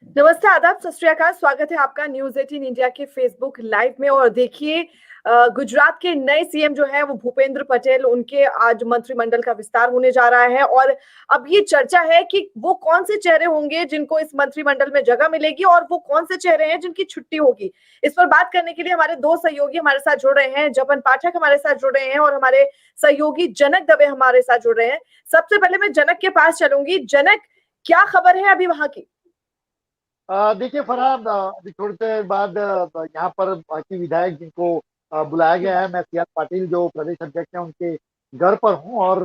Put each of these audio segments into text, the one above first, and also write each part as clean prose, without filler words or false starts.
नमस्ते, आदाब, सत श्री अकाल। स्वागत है आपका न्यूज 18 इंडिया के फेसबुक लाइव में। और देखिए, गुजरात के नए सीएम जो है वो भूपेंद्र पटेल, उनके आज मंत्रिमंडल का विस्तार होने जा रहा है। और अब ये चर्चा है कि वो कौन से चेहरे होंगे जिनको इस मंत्रिमंडल में जगह मिलेगी और वो कौन से चेहरे हैं जिनकी छुट्टी होगी। इस पर बात करने के लिए हमारे दो सहयोगी हमारे साथ जुड़ रहे हैं। जपन पाठक हमारे साथ जुड़ रहे हैं और हमारे सहयोगी जनक दवे हमारे साथ जुड़ रहे हैं। सबसे पहले मैं जनक के पास चलूंगी। जनक, क्या खबर है अभी वहां की? देखिए फरहान, अभी थोड़ी देर बाद यहाँ पर बाकी विधायक जिनको बुलाया गया है, मैं सी आर पाटिल जो प्रदेश अध्यक्ष हैं उनके घर पर हूँ। और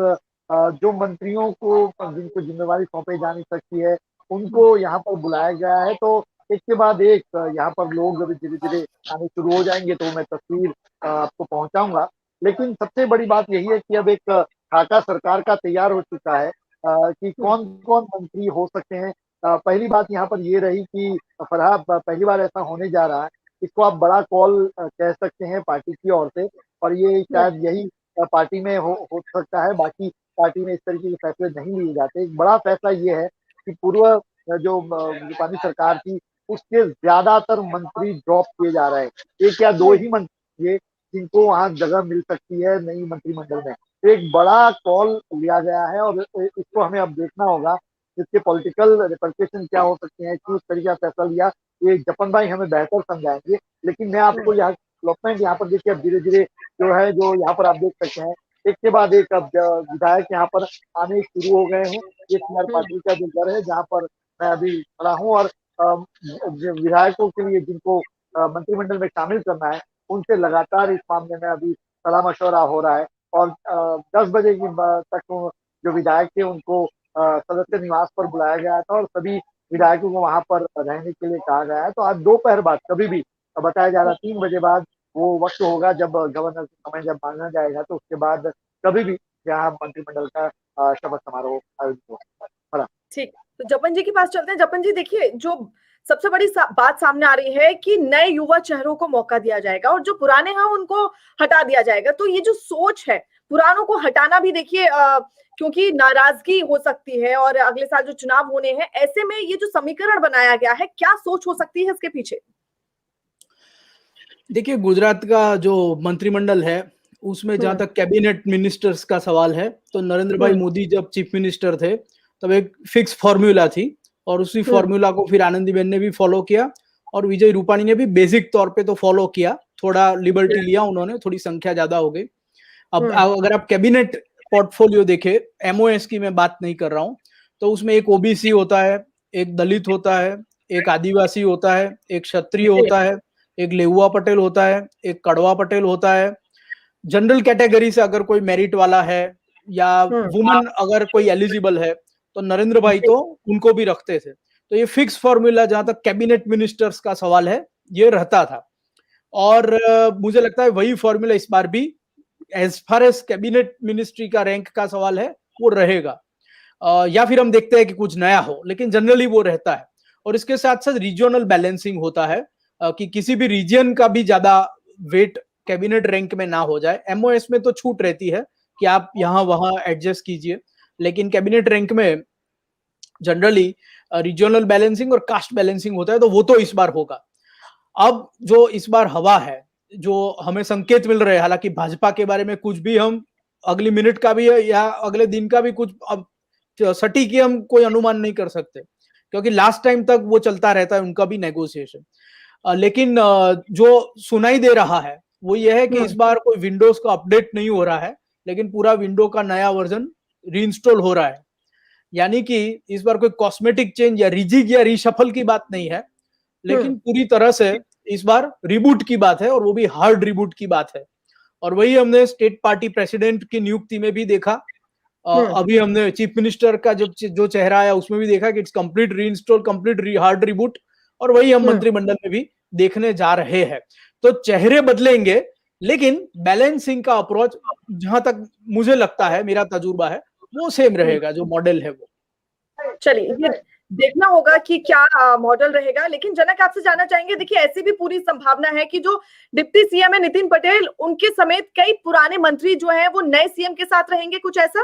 जो मंत्रियों को जिनको जिम्मेवारी सौंपे जानी सकती है उनको यहाँ पर बुलाया गया है। तो एक के बाद एक यहाँ पर लोग अभी धीरे धीरे आने शुरू हो जाएंगे, तो मैं तस्वीर आपको पहुंचाऊंगा। लेकिन सबसे बड़ी बात यही है कि अब एक खाका सरकार का तैयार हो चुका है कि कौन कौन मंत्री हो सकते हैं। पहली बात यहाँ पर ये रही कि फरहाद, पहली बार ऐसा होने जा रहा है। इसको आप बड़ा कॉल कह सकते हैं पार्टी की ओर से, और ये शायद यही पार्टी में हो सकता है। बाकी पार्टी में इस तरीके के फैसले नहीं लिए जाते। एक बड़ा फैसला ये है कि पूर्व जो रूपानी सरकार थी उसके ज्यादातर मंत्री ड्रॉप किए जा रहे हैं। एक या दो ही मंत्री ये जिनको वहां जगह मिल सकती है नई मंत्रिमंडल में। तो एक बड़ा कॉल लिया गया है और इसको हमें अब देखना होगा इसके पॉलिटिकल रिपरकेशन क्या हो सकते हैं, किस तरीके का फैसला लिया, ये जपन भाई हमें बेहतर समझाएंगे। लेकिन मैं आपको यहाँ डेवलपमेंट यहाँ पर देखिए, अब धीरे धीरे जो यहाँ पर आप देख सकते हैं, एक के बाद एक अब विधायक यहाँ पर आने शुरू हो गए हैं। ये सी आर पाटिल का जो घर है जहाँ पर मैं अभी खड़ा हूँ, और विधायकों के लिए जिनको मंत्रिमंडल में शामिल करना है उनसे लगातार इस मामले में अभी सलाह मशवरा हो रहा है। और 10 बजे तक जो विधायक थे उनको सदस्य निवास पर बुलाया गया था और सभी विधायकों को वहां पर रहने के लिए कहा गया है। तो आज दोपहर बाद कभी भी बताया जा रहा 3 बजे बाद वो वक्त होगा जब गवर्नर से समय जब मांगा जाएगा, तो उसके बाद कभी भी यहाँ मंत्रिमंडल का शपथ समारोह आयोजित हो सकता है। ठीक, तो जपन जी के पास चलते हैं। जपन जी, देखिए, जो सबसे बड़ी बात सामने आ रही है कि नए युवा चेहरों को मौका दिया जाएगा और जो पुराने हैं उनको हटा दिया जाएगा। तो ये जो सोच है, पुरानों को हटाना भी देखिए, क्योंकि नाराजगी हो सकती है और अगले साल जो चुनाव होने हैं, ऐसे में ये जो समीकरण बनाया गया है, क्या सोच हो सकती है इसके पीछे? देखिए, गुजरात का जो मंत्रिमंडल है उसमें जहां तक कैबिनेट मिनिस्टर्स का सवाल है, तो नरेंद्र भाई मोदी जब चीफ मिनिस्टर थे तब एक फिक्स फॉर्मूला थी और उसी फॉर्मूला को फिर आनंदीबेन ने भी फॉलो किया और विजय रूपाणी ने भी बेसिक तौर पे तो फॉलो किया। थोड़ा लिबर्टी लिया उन्होंने, थोड़ी संख्या ज्यादा हो गई। अब अगर आप कैबिनेट पोर्टफोलियो देखे, एमओएस की मैं बात नहीं कर रहा हूं, तो उसमें एक ओबीसी होता है, एक दलित होता है, एक आदिवासी होता है, एक क्षत्रिय होता है, एक लेहुआ पटेल होता है, एक कड़वा पटेल होता है। जनरल कैटेगरी से अगर कोई मेरिट वाला है या वुमन अगर कोई एलिजिबल है तो नरेंद्र भाई तो उनको भी रखते थे। तो ये फिक्स फॉर्मूला जहां तक कैबिनेट मिनिस्टर्स का सवाल है ये रहता था और मुझे लगता है वही फॉर्मूला इस बार भी as far as cabinet ministry का रैंक का सवाल है वो रहेगा। या फिर हम देखते हैं कि कुछ नया हो, लेकिन जनरली वो रहता है। और इसके साथ साथ रीजनल बैलेंसिंग होता है कि किसी भी रीजन का भी ज्यादा वेट कैबिनेट रैंक में ना हो जाए। एमओएस में तो छूट रहती है कि आप यहाँ वहां एडजस्ट कीजिए, लेकिन कैबिनेट रैंक में जनरली रीजनल बैलेंसिंग और कास्ट बैलेंसिंग होता है, तो वो तो इस बार होगा। अब जो इस बार हवा है, जो हमें संकेत मिल रहे हैं, हालांकि भाजपा के बारे में कुछ भी हम अगली मिनट का भी या अगले दिन का भी कुछ अब सटीक हम कोई अनुमान नहीं कर सकते, क्योंकि लास्ट टाइम तक वो चलता रहता है उनका भी नेगोशिएशन। लेकिन जो सुनाई दे रहा है वो ये है कि इस बार कोई विंडोज का अपडेट नहीं हो रहा है, लेकिन पूरा विंडो का नया वर्जन रीइंस्टॉल हो रहा है। यानी कि इस बार कोई कॉस्मेटिक चेंज या रिजिग या रीशफल की बात नहीं है, लेकिन पूरी तरह से इस बार रिबूट की बात है और वो भी हार्ड रिबूट की बात है। और वही हमने स्टेट पार्टी प्रेसिडेंट की नियुक्ति में भी देखा। अभी हमने चीफ मिनिस्टर का जो चेहरा आया उसमें भी देखा कि it's complete reinstall, complete hard reboot, और वही हम मंत्रिमंडल में भी देखने जा रहे हैं। तो चेहरे बदलेंगे, लेकिन बैलेंसिंग का अप्रोच जहां तक मुझे लगता है, मेरा तजुर्बा है, वो सेम रहेगा, जो मॉडल है वो। चलिए, ये देखना होगा कि क्या मॉडल रहेगा। लेकिन जनक, आपसे जानना चाहेंगे, देखिए, ऐसी भी पूरी संभावना है कि जो डिप्टी सीएम है नितिन पटेल, उनके समेत कई पुराने मंत्री जो हैं वो नए सीएम के साथ रहेंगे, कुछ ऐसा?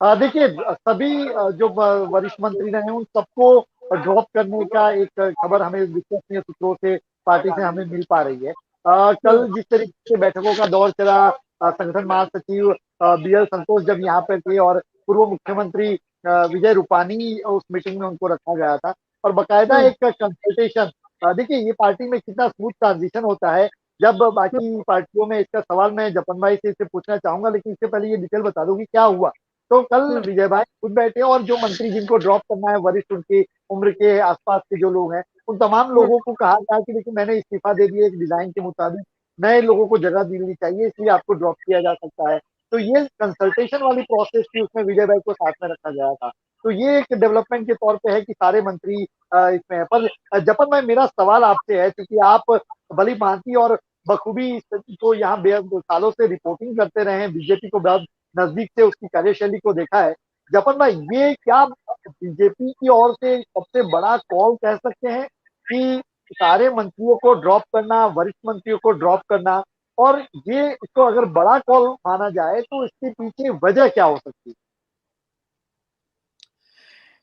देखिए, सभी जो वरिष्ठ मंत्री रहे हैं उन सबको ड्रॉप करने का एक खबर हमें विश्वसनीय सूत्रों से पार्टी से हमें मिल पा रही है। कल जिस तरीके से बैठकों का दौर चला, संगठन महासचिव बी.एल. संतोष जब यहाँ पे थे और पूर्व मुख्यमंत्री विजय रूपानी उस मीटिंग में उनको रखा गया था और बकायदा एक कंसल्टेशन। देखिए ये पार्टी में कितना स्मूथ ट्रांजिशन होता है जब बाकी पार्टियों में, इसका सवाल मैं जपन भाई से इसे पूछना चाहूंगा, लेकिन इससे पहले ये डिटेल बता दूं कि क्या हुआ। तो कल विजय भाई खुद बैठे और जो मंत्री जिनको ड्रॉप करना है, वरिष्ठ उनकी उम्र के आसपास के जो लोग हैं, उन तमाम लोगों को कहा गया कि देखिए मैंने इस्तीफा दे दिया, एक डिजाइन के मुताबिक नए लोगों को जगह मिलनी चाहिए, इसलिए आपको ड्रॉप किया जा सकता है। तो ये कंसल्टेशन वाली प्रोसेस थी, उसमें विजय भाई को साथ में रखा गया था। तो ये एक डेवलपमेंट के तौर पे है कि सारे मंत्री इसमें है। पर जपन भाई मेरा सवाल आपसे है, क्योंकि आप भली भांति और बखूबी को यहाँ सालों से रिपोर्टिंग करते रहे हैं, बीजेपी को बहुत नजदीक से उसकी कार्यशैली को देखा है। जपन भाई ये क्या बीजेपी की ओर से सबसे बड़ा कॉल कह सकते हैं कि सारे मंत्रियों को ड्रॉप करना, वरिष्ठ मंत्रियों को ड्रॉप करना, और ये इसको अगर बड़ा कॉल माना जाए तो इसके पीछे वजह क्या हो सकती है?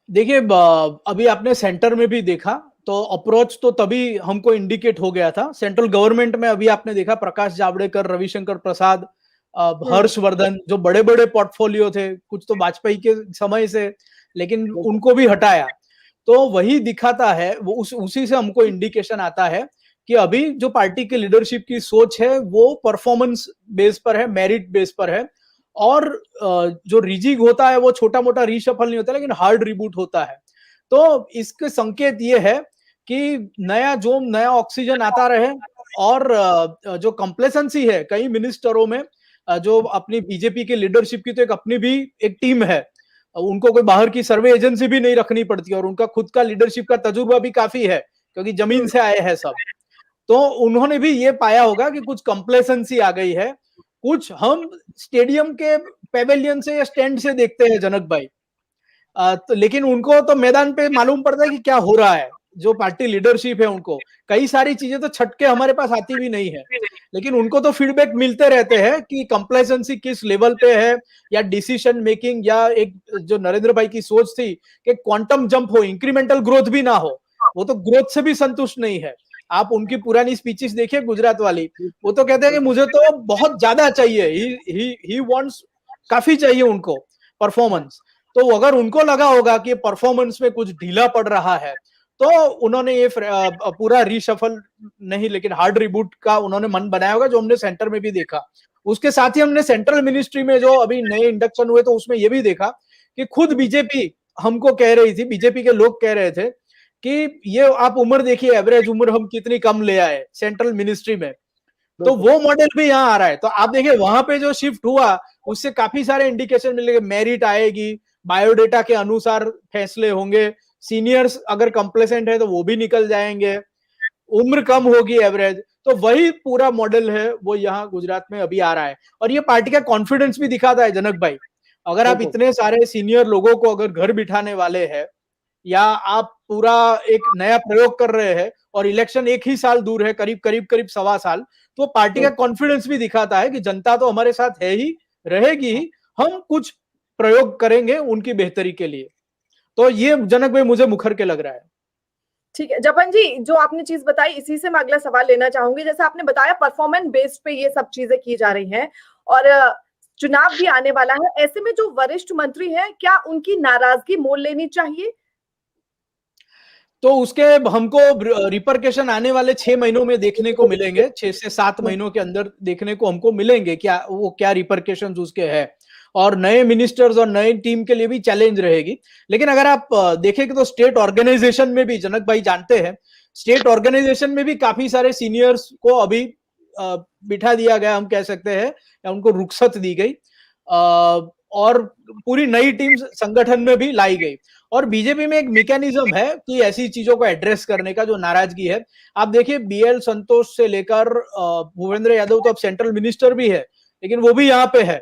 देखिए अभी आपने सेंटर में भी देखा तो अप्रोच तो तभी हमको इंडिकेट हो गया था। सेंट्रल गवर्नमेंट में अभी आपने देखा प्रकाश जावड़ेकर, रविशंकर प्रसाद, हर्षवर्धन, जो बड़े बड़े पोर्टफोलियो थे, कुछ तो वाजपेयी के समय से, लेकिन उनको भी हटाया। तो वही दिखाता है, वो उसी से हमको इंडिकेशन आता है कि अभी जो पार्टी की लीडरशिप की सोच है वो परफॉर्मेंस बेस पर है, मेरिट बेस पर है। और जो रिजिग होता है वो छोटा मोटा रीशफल नहीं होता, लेकिन हार्ड रिबूट होता है। तो इसके संकेत ये है कि नया ऑक्सीजन आता रहे, और जो कंप्लेसेंसी है कई मिनिस्टरों में, जो अपनी बीजेपी की लीडरशिप की तो एक अपनी भी एक टीम है, उनको कोई बाहर की सर्वे एजेंसी भी नहीं रखनी पड़ती, और उनका खुद का लीडरशिप का तजुर्बा भी काफी है क्योंकि जमीन से आए हैं सब। तो उन्होंने भी ये पाया होगा कि कुछ कंप्लेसेंसी आ गई है। कुछ हम स्टेडियम के पेवेलियन से या स्टैंड से देखते हैं जनक भाई, तो लेकिन उनको तो मैदान पे मालूम पड़ता है कि क्या हो रहा है। जो पार्टी लीडरशिप है उनको कई सारी चीजें तो छटके हमारे पास आती भी नहीं है, लेकिन उनको तो फीडबैक मिलते रहते हैं कि कंप्लेसेंसी किस लेवल पे है, या डिसीजन मेकिंग, या एक जो नरेंद्र भाई की सोच थी कि क्वांटम जंप हो, इंक्रीमेंटल ग्रोथ भी ना हो, वो तो ग्रोथ से भी संतुष्ट नहीं है। आप उनकी पुरानी स्पीचेस देखिए गुजरात वाली, वो तो कहते हैं कि मुझे तो बहुत ज्यादा चाहिए, ही वांट्स, काफी चाहिए उनको परफॉर्मेंस। तो अगर उनको लगा होगा कि परफॉर्मेंस में कुछ ढीला पड़ रहा है, तो उन्होंने ये पूरा रीशफल नहीं, लेकिन हार्ड रिबूट का उन्होंने मन बनाया होगा, जो हमने सेंटर में भी देखा। उसके साथ ही हमने सेंट्रल मिनिस्ट्री में जो अभी नए इंडक्शन हुए तो उसमें ये भी देखा कि खुद बीजेपी हमको कह रही थी, बीजेपी के लोग कह रहे थे कि ये आप उम्र देखिए, एवरेज उम्र हम कितनी कम ले आए सेंट्रल मिनिस्ट्री में। तो वो मॉडल भी यहाँ आ रहा है। तो आप देखिए वहां पे जो शिफ्ट हुआ उससे काफी सारे इंडिकेशन मिलेंगे, मेरिट आएगी, बायोडेटा के अनुसार फैसले होंगे, सीनियर्स अगर कंप्लेसेंट है तो वो भी निकल जाएंगे, उम्र कम होगी एवरेज। तो वही पूरा मॉडल है वो यहाँ गुजरात में अभी आ रहा है, और ये पार्टी का कॉन्फिडेंस भी दिखाता है जनक भाई। अगर आप इतने सारे सीनियर लोगों को अगर घर बिठाने वाले हैं, या आप पूरा एक नया प्रयोग कर रहे हैं, और इलेक्शन एक ही साल दूर है, करीब 1.25 साल, तो पार्टी का कॉन्फिडेंस भी दिखाता है कि जनता तो हमारे साथ है ही, रहेगी ही, हम कुछ प्रयोग करेंगे उनकी बेहतरी के लिए। तो ये जनक भाई मुझे मुखर के लग रहा है। ठीक है जपन जी, जो आपने चीज बताई इसी से मैं अगला सवाल लेना चाहूंगी। जैसे आपने बताया परफॉर्मेंस बेस्ड पे ये सब चीजें की जा रही हैं, और चुनाव भी आने वाला है, ऐसे में जो वरिष्ठ मंत्री हैं क्या उनकी नाराजगी मोल लेनी चाहिए? तो उसके हमको रिपरकेशन आने वाले 6 महीनों में देखने को मिलेंगे, 6 से 7 महीनों के अंदर देखने को हमको मिलेंगे क्या रिपरकेशन उसके है। और नए मिनिस्टर्स और नई टीम के लिए भी चैलेंज रहेगी। लेकिन अगर आप देखेंगे तो स्टेट ऑर्गेनाइजेशन में भी, जनक भाई जानते हैं, स्टेट ऑर्गेनाइजेशन में भी काफी सारे सीनियर्स को अभी बिठा दिया गया, हम कह सकते हैं, या उनको रुखसत दी गई, और पूरी नई टीम संगठन में भी लाई गई। और बीजेपी में एक मैकेनिज्म है कि ऐसी चीजों को एड्रेस करने का, जो नाराजगी है। आप देखिए बी.एल. संतोष से लेकर भूपेंद्र यादव तो अब सेंट्रल मिनिस्टर भी है, लेकिन वो भी यहाँ पे है।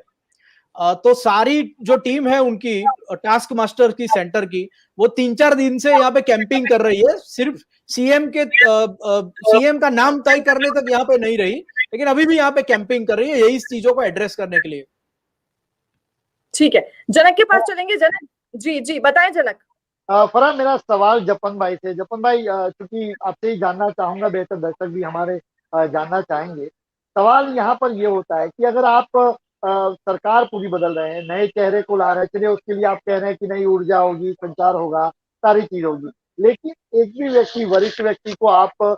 तो सारी जो टीम है उनकी, टास्क मास्टर की सेंटर की, वो 3-4 दिन से यहाँ पे कैंपिंग कर रही है, सिर्फ सीएम का नाम तय करने तक यहाँ पे नहीं रही, लेकिन अभी भी यहाँ पे कैंपिंग कर रही है, यही चीजों को एड्रेस करने के लिए। ठीक है, जनक के पास चलेंगे। जनक जी, जी बताएं जनक। फरहान, मेरा सवाल जपन भाई से। जपन भाई, चूंकि आपसे ही जानना चाहूंगा, बेहतर दर्शक भी हमारे जानना चाहेंगे। सवाल यहाँ पर ये होता है कि अगर आप सरकार पूरी बदल रहे हैं, नए चेहरे को ला रहे हैं, चलिए उसके लिए आप कह रहे हैं कि नई ऊर्जा होगी, संचार होगा, सारी चीज होगी, लेकिन एक भी व्यक्ति, वरिष्ठ व्यक्ति को आप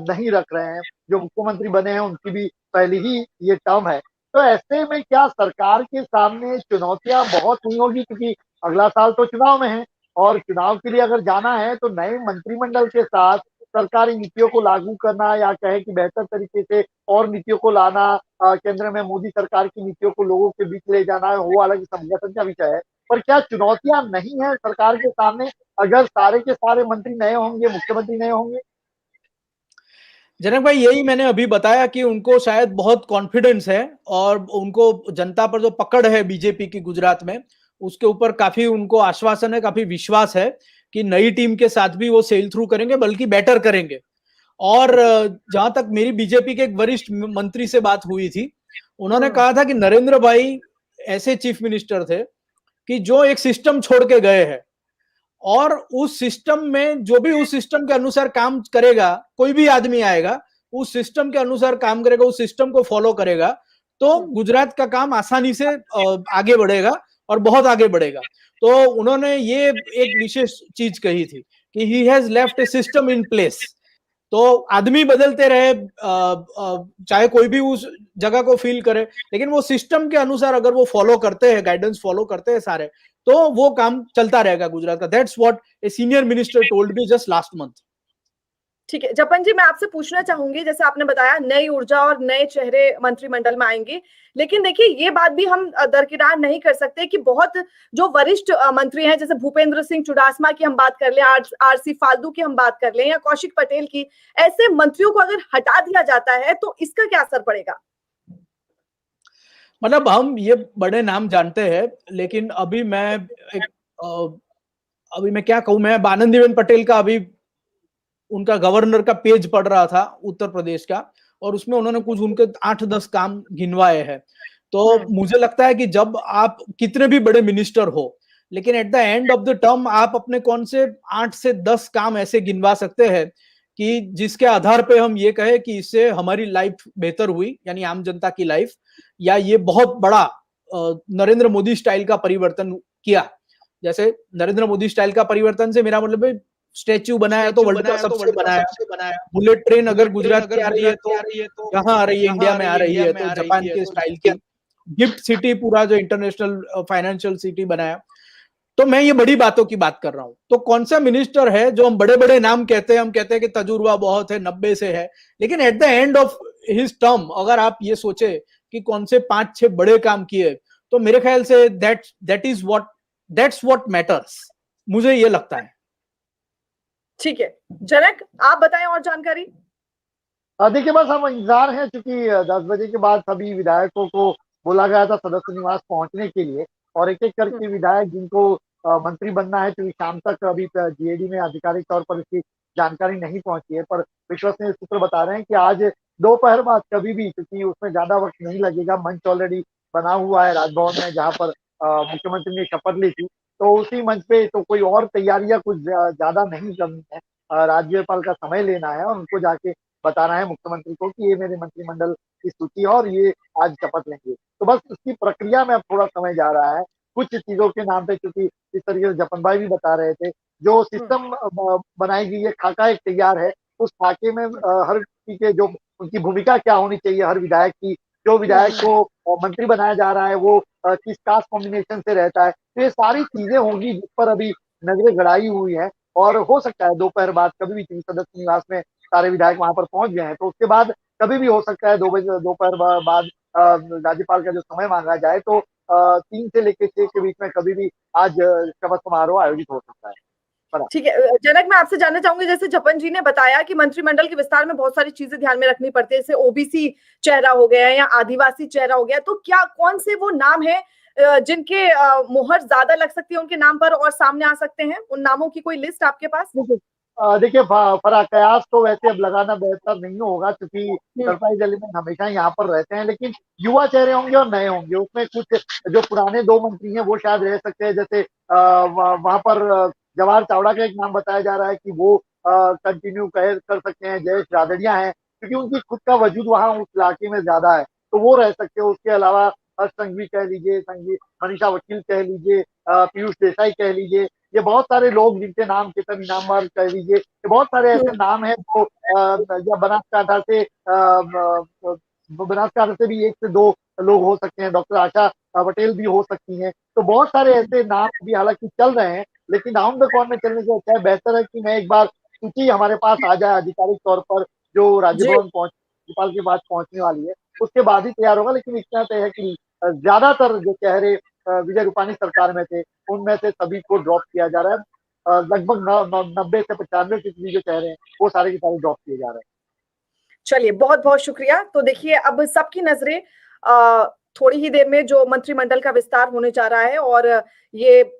नहीं रख रहे हैं। जो मुख्यमंत्री बने हैं उनकी भी पहली ही ये टर्म है। तो ऐसे में क्या सरकार के सामने चुनौतियां बहुत हुई होगी, क्योंकि अगला साल तो चुनाव में है, और चुनाव के लिए अगर जाना है तो नए मंत्रिमंडल के साथ सरकारी नीतियों को लागू करना, या कहे कि बेहतर तरीके से और नीतियों को लाना, केंद्र में मोदी सरकार की नीतियों को लोगों के बीच ले जाना, वो अलग संगठन का विषय है। पर क्या चुनौतियां नहीं है सरकार के सामने, अगर सारे के सारे मंत्री नए होंगे, मुख्यमंत्री नए होंगे? जनक भाई, यही मैंने अभी बताया कि उनको शायद बहुत कॉन्फिडेंस है और उनको जनता पर जो पकड़ है बीजेपी की गुजरात में, उसके ऊपर काफी उनको आश्वासन है, काफी विश्वास है कि नई टीम के साथ भी वो सेल थ्रू करेंगे, बल्कि बेटर करेंगे। और जहां तक मेरी बीजेपी के एक वरिष्ठ मंत्री से बात हुई थी, उन्होंने कहा था कि नरेंद्र भाई ऐसे चीफ मिनिस्टर थे कि जो एक सिस्टम छोड़ के गए हैं, और उस सिस्टम में जो भी उस सिस्टम के अनुसार काम करेगा, कोई भी आदमी आएगा उस सिस्टम के अनुसार काम करेगा, उस सिस्टम को फॉलो करेगा, तो गुजरात का काम आसानी से आगे बढ़ेगा और बहुत आगे बढ़ेगा। तो उन्होंने ये एक विशेष चीज कही थी कि he has left A system in place. तो आदमी बदलते रहे, चाहे कोई भी उस जगह को फील करे, लेकिन वो सिस्टम के अनुसार अगर वो फॉलो करते हैं, गाइडेंस फॉलो करते हैं सारे, तो वो काम चलता रहेगा गुजरात का। That's what a senior minister told me just last month. ठीक है जपन जी, मैं आपसे पूछना चाहूंगी, जैसे आपने बताया नई ऊर्जा और नए चेहरे मंत्रिमंडल में आएंगे, लेकिन देखिए ये बात भी हम दरकिनार नहीं कर सकते कि बहुत जो वरिष्ठ मंत्री हैं, जैसे भूपेंद्र सिंह चुडासमा की हम बात कर लें, आरसी फाल्गू की हम बात कर लें, या कौशिक पटेल की, ऐसे मंत्रियों को अगर हटा दिया जाता है तो इसका क्या असर पड़ेगा? मतलब हम ये बड़े नाम जानते हैं, लेकिन अभी मैं एक अभी मैं क्या कहूं, मैं आनंदीबेन पटेल का अभी उनका गवर्नर का पेज पढ़ रहा था उत्तर प्रदेश का, और उसमें उन्होंने कुछ उनके 8-10 काम गिनवाए हैं। तो मुझे लगता है कि जब आप कितने भी बड़े मिनिस्टर हो, लेकिन at the end of the term आप अपने कौन से 8 से 10 काम ऐसे गिनवा सकते हैं कि जिसके आधार पे हम ये कहे कि इससे हमारी लाइफ बेहतर हुई, यानी आम जनता की लाइफ, या ये बहुत बड़ा नरेंद्र मोदी स्टाइल का परिवर्तन किया। जैसे नरेंद्र मोदी स्टाइल का परिवर्तन से मेरा मतलब है स्टैच्यू बनाया तो वर्ल्ड का सबसे बनाया, बुलेट ट्रेन अगर गुजरात की आ रही है तो कहाँ आ रही है, इंडिया में आ रही है तो जापान के स्टाइल की, गिफ्ट सिटी पूरा जो इंटरनेशनल फाइनेंशियल सिटी बनाया। तो मैं ये बड़ी बातों की बात कर रहा हूं। तो कौन सा मिनिस्टर है जो हम बड़े बड़े नाम कहते हैं, हम कहते हैं कि तजुर्बा बहुत है, 90 से है, लेकिन at the end of his term अगर आप ये सोचे कि कौन से 5-6 बड़े काम किए, तो मेरे ख्याल से दैट्स व्हाट मैटर्स, मुझे ये लगता है। ठीक है जनक, आप बताएं और जानकारी। देखिए, बस हम इंतजार हैं, क्योंकि 10 बजे के बाद सभी विधायकों को बोला गया था सदस्य निवास पहुंचने के लिए, और एक एक करके विधायक जिनको मंत्री बनना है, क्योंकि शाम तक अभी जीएडी में आधिकारिक तौर पर इसकी जानकारी नहीं पहुंची है, पर विश्वसनीय सूत्र बता रहे हैं कि आज दोपहर बाद कभी भी, क्योंकि उसमें ज्यादा वक्त नहीं लगेगा, मंच ऑलरेडी बना हुआ है राजभवन में जहाँ पर मुख्यमंत्री ने शपथ ली थी, तो उसी मंच पे तो कोई और तैयारियां कुछ ज्यादा नहीं करनी है। राज्यपाल का समय लेना है और उनको जाके बताना है मुख्यमंत्री को कि ये मेरे मंत्रिमंडल की सूची है और ये आज शपथ लेंगे। तो बस उसकी प्रक्रिया में अब थोड़ा समय जा रहा है, कुछ चीजों के नाम पे, क्योंकि इस तरीके से जपन भाई भी बता रहे थे, जो सिस्टम बनाई गई है, खाका एक तैयार है, उस खाके में हर किसी के जो उनकी भूमिका क्या होनी चाहिए, हर विधायक की, जो विधायक को मंत्री बनाया जा रहा है वो किस कास्ट कॉम्बिनेशन से रहता है, तो ये सारी चीजें होंगी जिस पर अभी नजरें गड़ाई हुई है। और हो सकता है दोपहर बाद कभी भी, सदस्य निवास में सारे विधायक वहां पर पहुंच गए हैं, तो उसके बाद कभी भी हो सकता है 2 बजे दोपहर बाद राज्यपाल का जो समय मांगा जाए, तो 3 से लेकर 6 के बीच में कभी भी आज शपथ समारोह आयोजित हो सकता है। ठीक है जनक, मैं आपसे जानना चाहूंगी, जैसे जपन जी ने बताया कि मंत्रिमंडल के विस्तार में बहुत सारी चीजें ध्यान में रखनी पड़ती है, जैसे ओबीसी चेहरा हो गया या आदिवासी चेहरा हो गया, तो क्या कौन से वो नाम है जिनके मुहर ज्यादा लग सकती है उनके नाम पर और सामने आ सकते हैं? उन नामों की कोई लिस्ट आपके पास? देखिए, फराह, कयास तो वैसे अब लगाना बेहतर नहीं होगा, क्योंकि सरप्राइज एलिमेंट हमेशा यहाँ पर रहते हैं, लेकिन युवा चेहरे होंगे और नए होंगे। उसमें कुछ जो पुराने 2 मंत्री हैं वो शायद रह सकते हैं, जैसे वहां पर जवाहर चावड़ा का एक नाम बताया जा रहा है कि वो कंटिन्यू कर सकते हैं। जयेश रादड़िया हैं, क्योंकि उनकी खुद का वजूद वहाँ उस इलाके में ज्यादा है, तो वो रह सकते हैं। उसके अलावा हर्ष संघवी कह लीजिए, मनीषा वकील कह लीजिए, पीयूष देसाई कह लीजिए, ये बहुत सारे लोग जिनके नाम केतन इनामदार कह लीजिए, ये बहुत सारे ऐसे नाम हैं जो या बनासकांठा से भी 1 से 2 लोग हो सकते हैं। डॉक्टर आशा पटेल भी हो सकती हैं। तो बहुत सारे ऐसे नाम भी हालांकि चल रहे हैं, लेकिन राउंड द कॉर्न में चलने से अच्छा है, बेहतर है कि मैं एक बार सूची हमारे पास आ जाए आधिकारिक तौर पर, जो राज्य जी भवन राज्यपाल के पास पहुंचने वाली है, उसके बाद ही तैयार होगा। लेकिन इतना तय है कि ज्यादातर जो चेहरे विजय रूपाणी सरकार में थे, उनमें से सभी को ड्रॉप किया जा रहा है। लगभग 90 से 95% जो चेहरे हैं, वो सारे के सारे ड्रॉप किए जा रहे हैं। चलिए, बहुत बहुत शुक्रिया। तो देखिए, अब सबकी नजरें थोड़ी ही देर में जो मंत्रिमंडल का विस्तार होने जा रहा है, और ये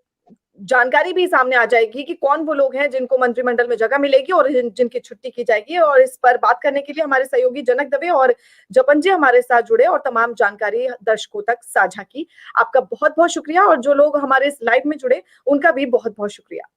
जानकारी भी सामने आ जाएगी कि कौन वो लोग हैं जिनको मंत्रिमंडल में जगह मिलेगी और जिनकी छुट्टी की जाएगी। और इस पर बात करने के लिए हमारे सहयोगी जनक दवे और जपन जी हमारे साथ जुड़े और तमाम जानकारी दर्शकों तक साझा की। आपका बहुत बहुत शुक्रिया, और जो लोग हमारे इस लाइव में जुड़े उनका भी बहुत बहुत शुक्रिया।